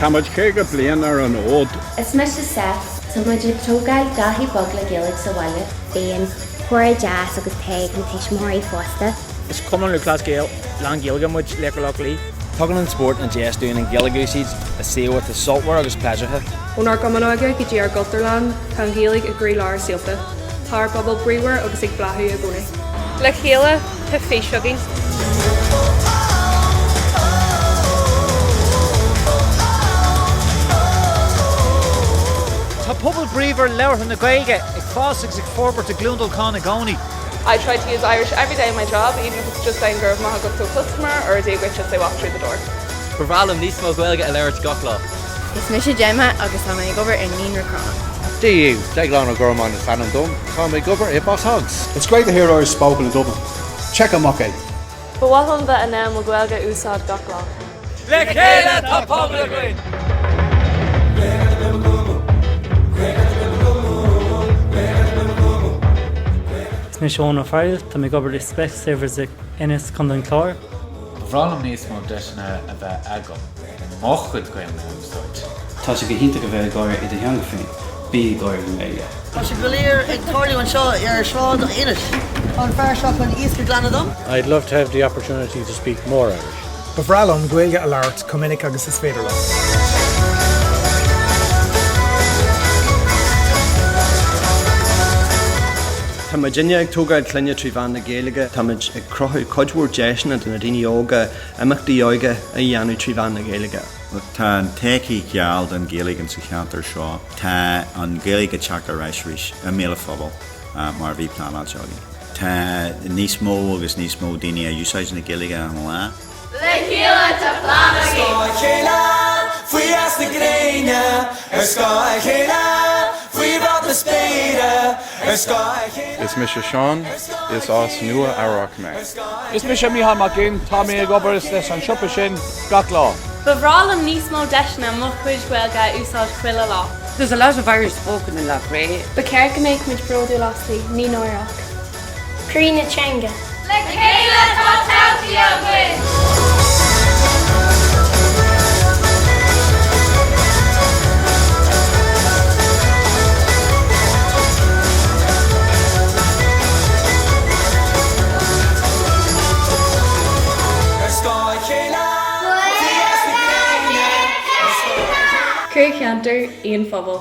Táid cé go blian ar an ód. Is me se Seth, tá muidir tógáil dahí bog le Gaeilge sa bhaile. Bíon chuir jazz agus teag an teismóirí fásta. Is cuman le clas Gaeil lá Gaeilge muid lecar lech lí. Tugan an sport na jazz doing in Gaeilge seeds, a see with the saltwater agus pleasure he. Onar gamanóige go dtí ar Gultarland, tá Gaeilge a grí lár síalta. Tá bubble brewer agus ag blathaí a gúna. Le chéile tá féisiogí. Tá pobl bríomhar leabhar na Gaeilge ag fásaigh ag forbairt a glúndal cá na gcónaí. I try to use Irish every day in my job, even if it's just saying go to a customer or a day which just they walk through the door. Bhrálam níos mó Gaeilge a leirt gach lá. Is me se Gemma agus tá mé gobar in níonar crán. DU, Deaglan or Gorman is Fanum Dum, Tommy Gubber, Boss Hogs. It's great to hear Irish spoken in Dublin. Check 'em okay. But what on the anam will Gaeilge úsáid gach lá. Le chéile tá pobl a gcuin. Is me Seán ó Faril, tá mé gobar is Specsavers ag Innis chun chlár. Bhrálam níos mó deisna a bheith agam. Mochud goim na úsáid. Tá sé go hinnta go bheith gáir idir theanga féin, bí gáir na Gaeilge. Tá sé go léir ag tarlaú an seo ar sráid a Innis. Tá an fear seo chun Easter Glanadam. I'd love to have the opportunity to speak more Irish. Bhrálam Gaeilge a labhairt Cuminnic agus is féidir le. Tá muid dinne ag tógáil clunne trí bhean na Gaeilge, tá muid ag crothú codhúir deisna duna daoine óga amachtaí óga a dhéanú trí bhean na Gaeilge. Tá an teí ceall den Gaeilge an sa cheantar seo, tá an Gaeilge teach a reisrís a méle phobal mar bhí planad seogaí. Tá níos mó agus níos mó daoine a úsáid na Gaeilge an lá. Le chéile tá planad Gaeilge. Chéile, faoi as na gréine, Scoil Chéile, faoi brat na spéide, Scoil Chéile. Is Mr. Sean, is as nua Arach me. Is me sem Micheál Macin, tá mé gobar is leis an siopa sin gach lá. Bhrálam níos mó deisna mo chuid Gaeilge úsáid chuile lá. There's a lot of Irish spoken in Loughrea. Ba ceir go méid muid bródú lásí ní nóireach. Crína Chenga. Le chéile tá tátaí a gcuin. Craig Cantor, Ian Fubble.